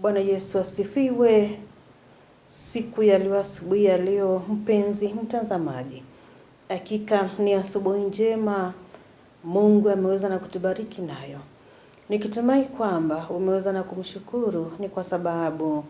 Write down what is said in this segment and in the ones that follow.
Bwana Yesu asifiwe. Siku ya leo, asubuhi ya leo, mpenzi mtazamaji, hakika ni asubuhi njema Mungu ameweza na kutubariki nayo. Nikitumai kwamba umeweza na kumshukuru ni kwa sababu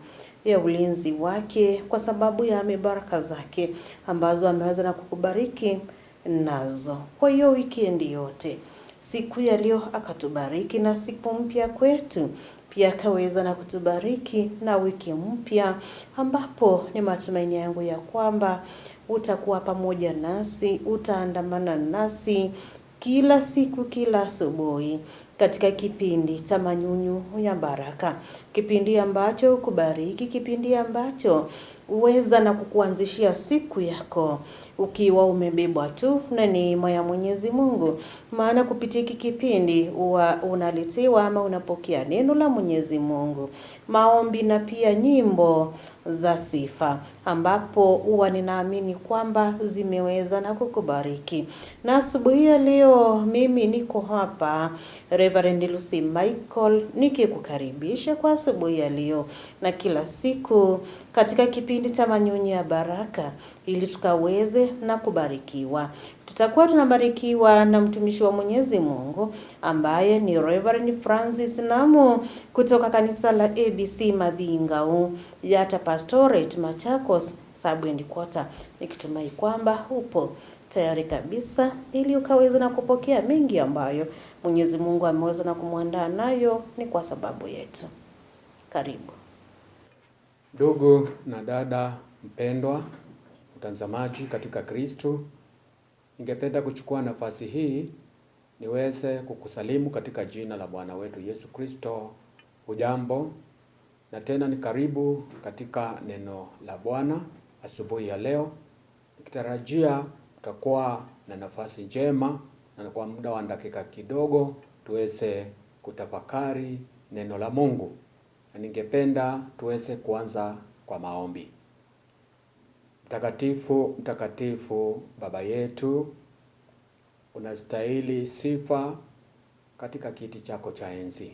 ya ulinzi wake, kwa sababu ya mibaraka zake ambazo ameweza na kukubariki nazo. Kwa hiyo weekend yote, siku ya leo akatubariki na siku mpya kwetu, pia akaweza na kutubariki na wiki mpya, ambapo ni matumaini yangu ya kwamba utakuwa pamoja nasi, utaandamana nasi kila siku, kila asubuhi katika kipindi cha Manyunyu ya Baraka, kipindi ambacho kubariki, kipindi ambacho uweza na kukuanzishia siku yako ukiwa umebebwa tu na neema ya Mwenyezi Mungu. Maana kupitia hiki kipindi unaletewa ama unapokea neno la Mwenyezi Mungu, maombi na pia nyimbo za sifa, ambapo huwa ninaamini kwamba zimeweza na kukubariki. Na asubuhi ya leo mimi niko hapa Reverend Lucy Michael nikikukaribisha kwa asubuhi ya leo na kila siku katika kipindi cha Manyunyu ya Baraka, ili tukaweze na kubarikiwa. Tutakuwa tunabarikiwa na mtumishi wa Mwenyezi Mungu ambaye ni Reverend Francis Namu kutoka kanisa la ABC Madhingau Yata Pastorate Machakos Sub-Headquarters. Nikitumai kwamba upo tayari kabisa ili ukaweza na kupokea mengi ambayo Mwenyezi Mungu ameweza na kumwandaa nayo ni kwa sababu yetu. Karibu. Ndugu na dada mpendwa mtazamaji katika Kristo, ningependa kuchukua nafasi hii niweze kukusalimu katika jina la Bwana wetu Yesu Kristo. Hujambo, na tena ni karibu katika neno la Bwana asubuhi ya leo, nikitarajia tutakuwa na nafasi njema na kwa muda wa dakika kidogo tuweze kutafakari neno la Mungu. Na ningependa tuweze kuanza kwa maombi. Mtakatifu, mtakatifu Baba yetu, unastahili sifa katika kiti chako cha enzi.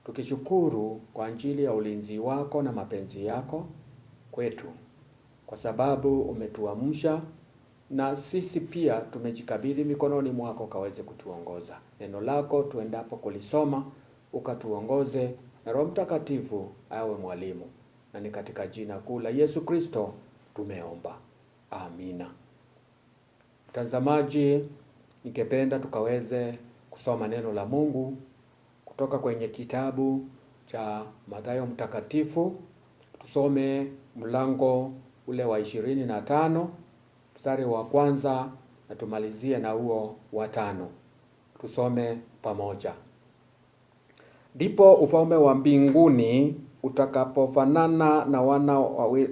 Tukishukuru kwa ajili ya ulinzi wako na mapenzi yako kwetu, kwa sababu umetuamsha na sisi pia tumejikabidhi mikononi mwako kaweze kutuongoza. Neno lako tuendapo kulisoma ukatuongoze, na Roho Mtakatifu awe mwalimu. Na ni katika jina kuu la Yesu Kristo tumeomba. Amina. Mtazamaji, ningependa tukaweze kusoma neno la Mungu kutoka kwenye kitabu cha Mathayo Mtakatifu. Tusome mlango ule wa 25 mstari wa kwanza na tumalizie na huo wa 5. Tusome pamoja. Ndipo ufalme wa mbinguni utakapofanana na wana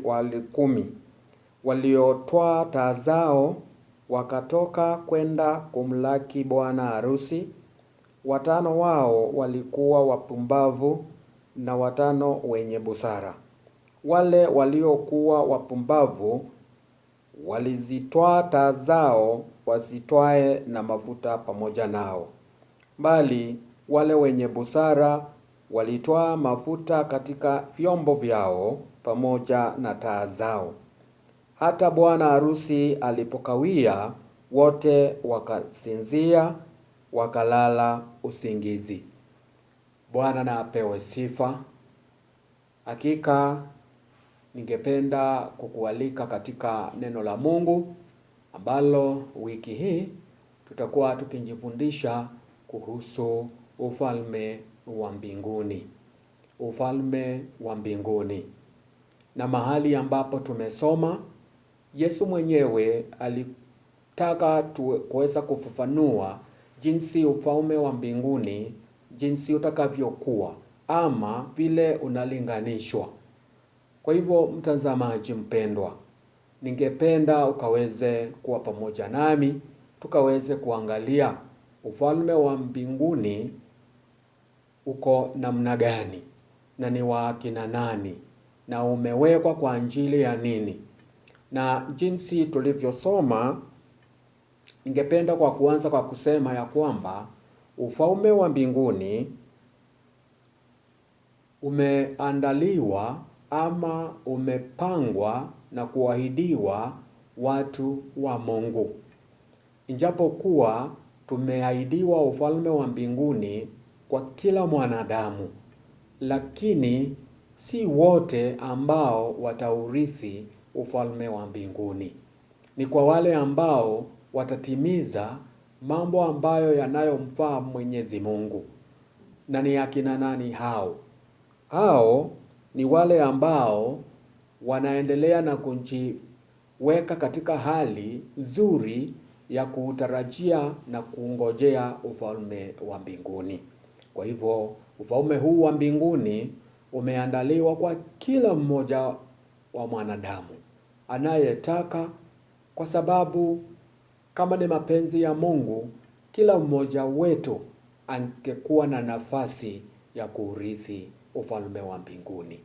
wali 10 waliotoa taa zao wakatoka kwenda kumlaki bwana harusi. 5 wao walikuwa wapumbavu na 5 wenye busara. Wale waliokuwa wapumbavu walizitoa taa zao wasitwae na mafuta pamoja nao, bali wale wenye busara walitoa mafuta katika vyombo vyao pamoja na taa zao. Hata bwana harusi alipokawia, wote wakasinzia wakalala usingizi. Bwana na apewe sifa. Hakika ningependa kukualika katika neno la Mungu ambalo wiki hii tutakuwa tukijifundisha kuhusu ufalme wa mbinguni. Ufalme wa mbinguni. Na mahali ambapo tumesoma, Yesu mwenyewe alitaka kuweza kufafanua jinsi ufalme wa mbinguni, jinsi utakavyokuwa ama vile unalinganishwa. Kwa hivyo mtazamaji mpendwa, ningependa ukaweze kuwa pamoja nami, tukaweze kuangalia ufalme wa mbinguni uko namna gani na ni wa kina nani na umewekwa kwa ajili ya nini. Na jinsi tulivyosoma, ningependa kwa kuanza kwa kusema ya kwamba ufalme wa mbinguni umeandaliwa ama umepangwa na kuahidiwa watu wa Mungu. Ijapokuwa tumeahidiwa ufalme wa mbinguni kwa kila mwanadamu, lakini si wote ambao wataurithi ufalme wa mbinguni. Ni kwa wale ambao watatimiza mambo ambayo yanayomfaa Mwenyezi Mungu. Na ni akina nani hao? Hao ni wale ambao wanaendelea na kujiweka katika hali nzuri ya kuutarajia na kungojea ufalme wa mbinguni. Kwa hivyo ufalme huu wa mbinguni umeandaliwa kwa kila mmoja wa mwanadamu anayetaka, kwa sababu kama ni mapenzi ya Mungu, kila mmoja wetu angekuwa na nafasi ya kuurithi ufalme wa mbinguni.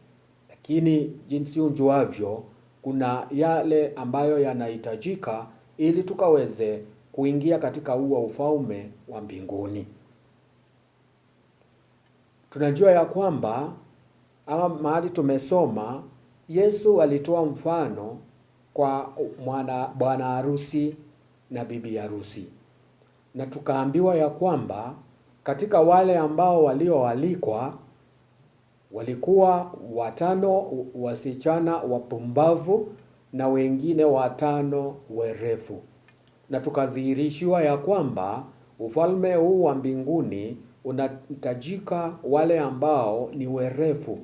Lakini jinsi unjuavyo, kuna yale ambayo yanahitajika ili tukaweze kuingia katika huo ufalme wa mbinguni. Tunajua ya kwamba ama mahali tumesoma, Yesu alitoa mfano kwa bwana harusi na bibi harusi. Na tukaambiwa ya kwamba katika wale ambao walioalikwa walikuwa 5 wasichana wapumbavu na wengine 5 werefu. Na tukadhihirishiwa ya kwamba ufalme huu wa mbinguni unahitajika wale ambao ni werefu,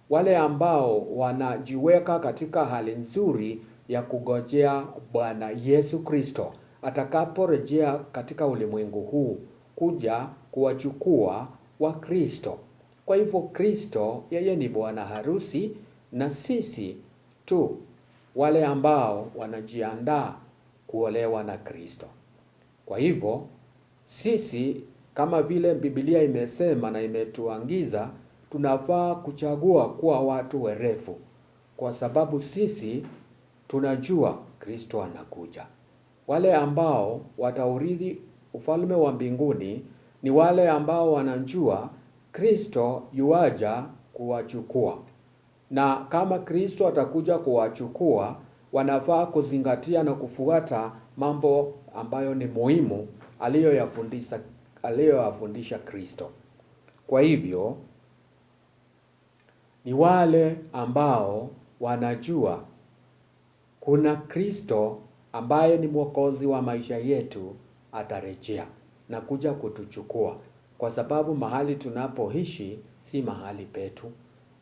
wale ambao wanajiweka katika hali nzuri ya kugojea Bwana Yesu Kristo atakaporejea katika ulimwengu huu kuja kuwachukua wa Kristo. Kwa hivyo Kristo yeye ni bwana harusi, na sisi tu wale ambao wanajiandaa kuolewa na Kristo. Kwa hivyo sisi kama vile Biblia imesema na imetuangiza, tunafaa kuchagua kuwa watu werefu, kwa sababu sisi tunajua Kristo anakuja. Wale ambao wataurithi ufalme wa mbinguni ni wale ambao wanajua Kristo yuaja kuwachukua. Na kama Kristo atakuja kuwachukua, wanafaa kuzingatia na kufuata mambo ambayo ni muhimu aliyoyafundisha Kristo. Kwa hivyo ni wale ambao wanajua kuna Kristo ambaye ni mwokozi wa maisha yetu atarejea na kuja kutuchukua, kwa sababu mahali tunapoishi si mahali petu.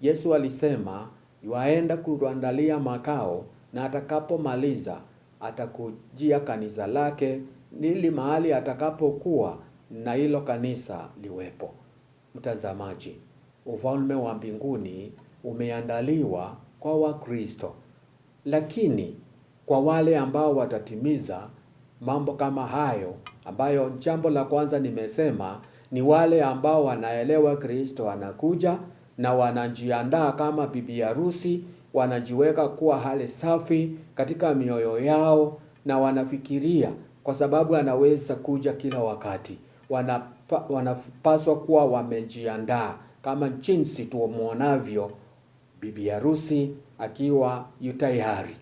Yesu alisema yuaenda kutuandalia makao, na atakapomaliza atakujia kanisa lake ili mahali atakapokuwa na hilo kanisa liwepo. Mtazamaji, ufalme wa mbinguni umeandaliwa kwa Wakristo, lakini kwa wale ambao watatimiza mambo kama hayo, ambayo jambo la kwanza nimesema ni wale ambao wanaelewa Kristo anakuja na wanajiandaa kama bibi harusi, wanajiweka kuwa hali safi katika mioyo yao, na wanafikiria kwa sababu anaweza kuja kila wakati. Wanapaswa kuwa wamejiandaa kama jinsi tumuonavyo bibi harusi akiwa yutayari.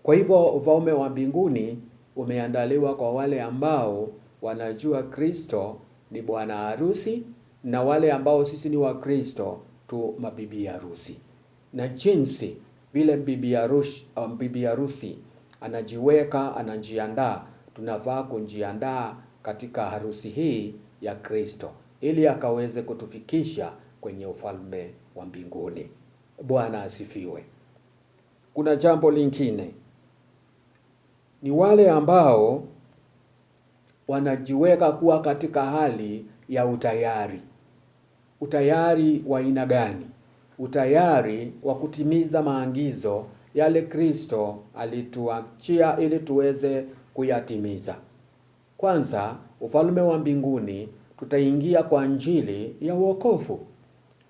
Kwa hivyo ufalme wa mbinguni umeandaliwa kwa wale ambao wanajua Kristo ni bwana harusi, na wale ambao sisi ni wa Kristo tu mabibi harusi. Na jinsi vile bibi harusi anajiweka, anajiandaa, tunafaa kujiandaa katika harusi hii ya Kristo ili akaweze kutufikisha kwenye ufalme wa mbinguni. Bwana asifiwe. Kuna jambo lingine, ni wale ambao wanajiweka kuwa katika hali ya utayari. Utayari wa aina gani? Utayari wa kutimiza maagizo yale Kristo alituachia ili tuweze kuyatimiza. Kwanza, ufalme wa mbinguni tutaingia kwa Injili ya wokovu.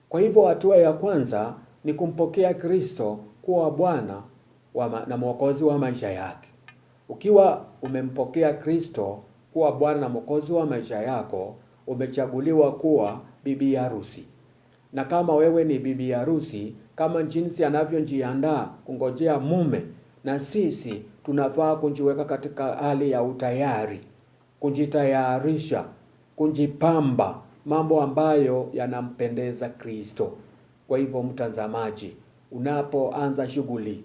Kwa hivyo hatua ya kwanza ni kumpokea Kristo kuwa Bwana na Mwokozi wa maisha yake. Ukiwa umempokea Kristo kuwa Bwana na Mwokozi wa maisha yako, umechaguliwa kuwa bibi harusi. Na kama wewe ni bibi harusi, kama jinsi anavyojiandaa kungojea mume, na sisi tunafaa kujiweka katika hali ya utayari, kujitayarisha, kujipamba, mambo ambayo yanampendeza Kristo. Kwa hivyo mtazamaji, unapoanza shughuli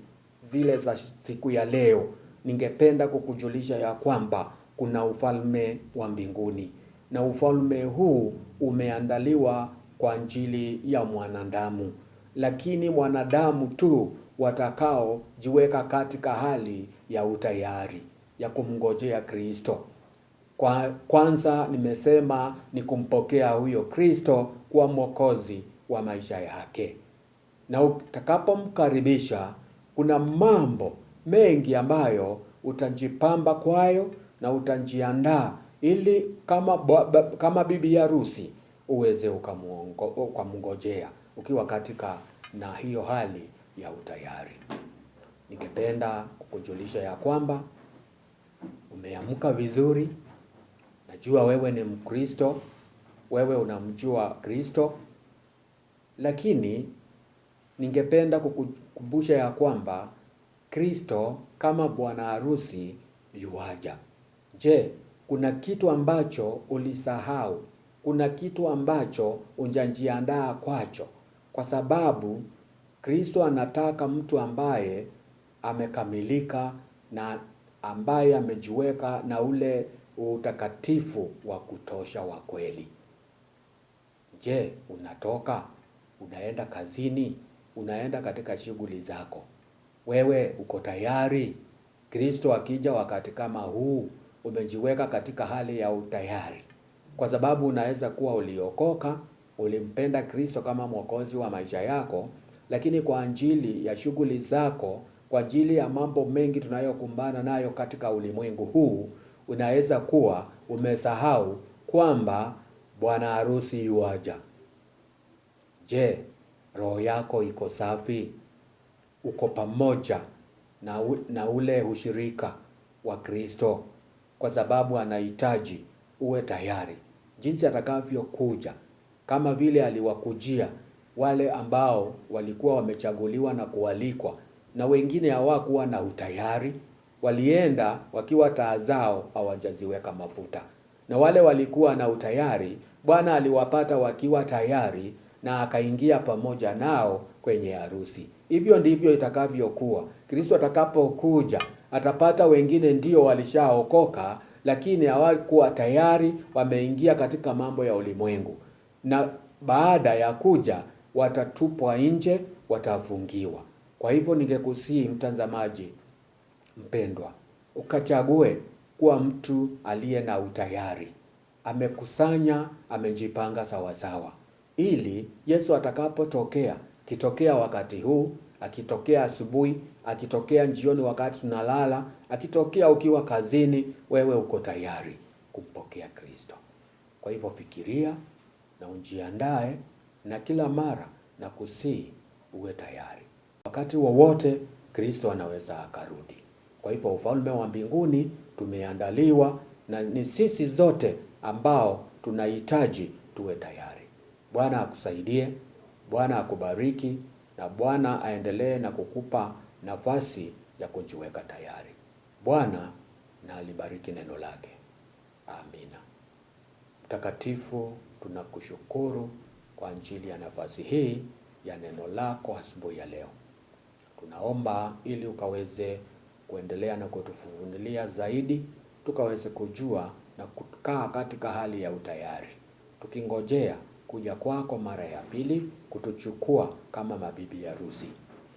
zile za siku ya leo, ningependa kukujulisha ya kwamba kuna ufalme wa mbinguni, na ufalme huu umeandaliwa kwa ajili ya mwanadamu, lakini mwanadamu tu watakaojiweka katika hali ya utayari ya kumngojea Kristo. Kwanza nimesema ni kumpokea huyo Kristo kuwa mwokozi wa maisha yake, na utakapomkaribisha kuna mambo mengi ambayo utajipamba kwayo na utajiandaa ili kama bibi harusi uweze ukamngojea ukiwa katika na hiyo hali ya utayari. Ningependa kukujulisha ya kwamba umeamka vizuri. Najua wewe ni Mkristo, wewe unamjua Kristo, lakini ningependa kukukumbusha ya kwamba Kristo kama bwana harusi yuaja. Je, kuna kitu ambacho ulisahau? Kuna kitu ambacho hujajiandaa kwacho? Kwa sababu Kristo anataka mtu ambaye amekamilika na ambaye amejiweka na ule utakatifu wa kutosha wa kweli. Je, unatoka, unaenda kazini, unaenda katika shughuli zako, wewe uko tayari? Kristo akija wakati kama huu, umejiweka katika hali ya utayari? Kwa sababu unaweza kuwa uliokoka, ulimpenda Kristo kama mwokozi wa maisha yako, lakini kwa ajili ya shughuli zako, kwa ajili ya mambo mengi tunayokumbana nayo katika ulimwengu huu, unaweza kuwa umesahau kwamba bwana harusi yuaja. Je, roho yako iko safi? Uko pamoja na ule ushirika wa Kristo? Kwa sababu anahitaji uwe tayari jinsi atakavyokuja, kama vile aliwakujia wale ambao walikuwa wamechaguliwa na kualikwa, na wengine hawakuwa na utayari, walienda wakiwa taa zao hawajaziweka mafuta. Na wale walikuwa na utayari, Bwana aliwapata wakiwa tayari na akaingia pamoja nao kwenye harusi. Hivyo ndivyo itakavyokuwa. Kristo atakapokuja, atapata wengine ndio walishaokoka, lakini hawakuwa tayari, wameingia katika mambo ya ulimwengu. Na baada ya kuja, watatupwa nje, watafungiwa. Kwa hivyo ningekusihi mtazamaji mpendwa, ukachague kuwa mtu aliye na utayari. Amekusanya, amejipanga sawasawa, ili Yesu atakapotokea, kitokea wakati huu, akitokea asubuhi, akitokea jioni wakati tunalala, akitokea ukiwa kazini, wewe uko tayari kumpokea Kristo. Kwa hivyo fikiria na ujiandae, na kila mara na kusihi uwe tayari. Wakati wowote Kristo anaweza akarudi. Kwa hivyo ufalme wa mbinguni tumeandaliwa, na ni sisi zote ambao tunahitaji tuwe tayari. Bwana akusaidie, Bwana akubariki, na Bwana aendelee na kukupa nafasi ya kujiweka tayari. Bwana na alibariki neno lake. Amina. Mtakatifu, tunakushukuru kwa ajili ya nafasi hii ya neno lako asubuhi ya leo. Tunaomba ili ukaweze kuendelea na kutufunulia zaidi, tukaweze kujua na kukaa katika hali ya utayari, tukingojea kuja kwako mara ya pili kutuchukua kama mabibi harusi.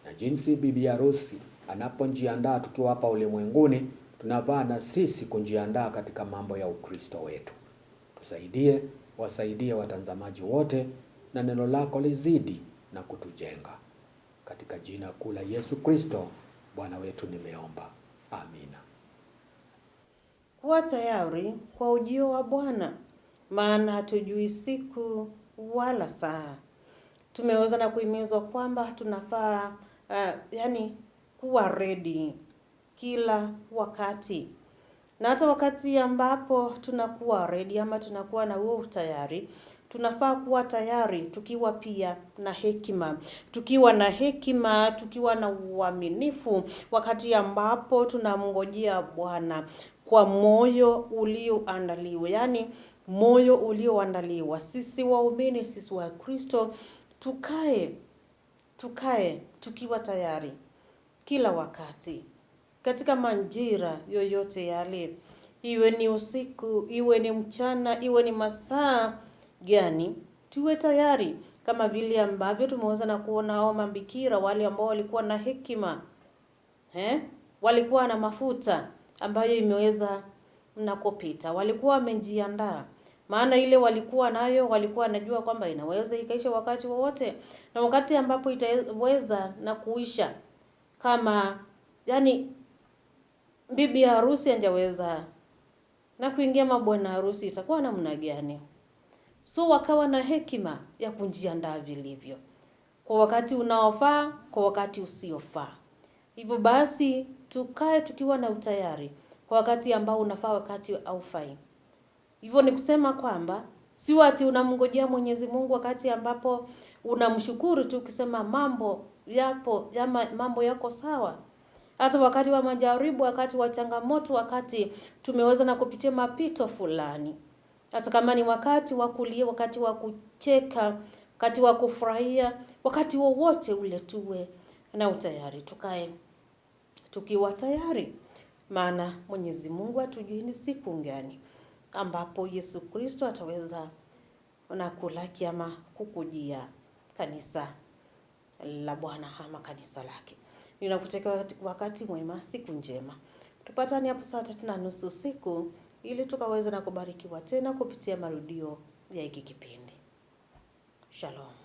Na jinsi bibi harusi anapojiandaa tukiwa hapa ulimwenguni, tunafaa na sisi kujiandaa katika mambo ya Ukristo wetu. Tusaidie, wasaidie watazamaji wote, na neno lako lizidi na kutujenga. Katika jina kuu la Yesu Kristo Bwana wetu nimeomba. Amina. Kuwa tayari kwa ujio wa Bwana, maana hatujui siku wala saa. Tumeweza na kuhimizwa kwamba tunafaa kuwa ready kila wakati. Na hata wakati ambapo tunakuwa ready ama tunakuwa na huo tayari, tunafaa kuwa tayari tukiwa pia na hekima. Tukiwa na hekima, tukiwa na uaminifu wakati ambapo tunamngojea Bwana kwa moyo ulioandaliwa. Yaani moyo ulioandaliwa. Sisi waumini, sisi wa Kristo tukae tukiwa tayari kila wakati. Katika majira yoyote yale, iwe ni usiku, iwe ni mchana, iwe ni masaa gani, tuwe tayari. Kama vile ambavyo tumeweza na kuona hao mabikira wale ambao walikuwa na hekima, walikuwa na mafuta ambayo imeweza na kupita, walikuwa wamejiandaa. Maana ile walikuwa nayo, walikuwa wanajua kwamba inaweza ikaisha wakati wowote, na wakati ambapo itaweza na kuisha, kama yani bibi harusi hajaweza na kuingia mabwana harusi, itakuwa namna gani? So wakawa na hekima ya kujiandaa vilivyo kwa wakati unaofaa, kwa wakati usiofaa. Hivyo basi tukae tukiwa na utayari kwa wakati ambao unafaa, wakati haufai. Hivyo ni kusema kwamba si ati unamngojea Mwenyezi Mungu wakati ambapo unamshukuru tu ukisema mambo yako sawa. Hata wakati wa majaribu, wakati wa changamoto, wakati tumeweza na kupitia mapito fulani, hata kama ni wakati wa kulia, wakati wa kucheka, wakati wa kufurahia, wakati wowote ule tuwe na utayari, tukae tukiwa tayari. Maana Mwenyezi Mungu hatujui ni siku gani ambapo Yesu Kristo ataweza na kulaki ama kukujia kanisa la Bwana ama kanisa lake. Ninakutakia wakati mwema, siku njema. Tupatane hapo saa 3:30 usiku ili tukaweza na kubarikiwa tena kupitia marudio ya hiki kipindi. Shalom.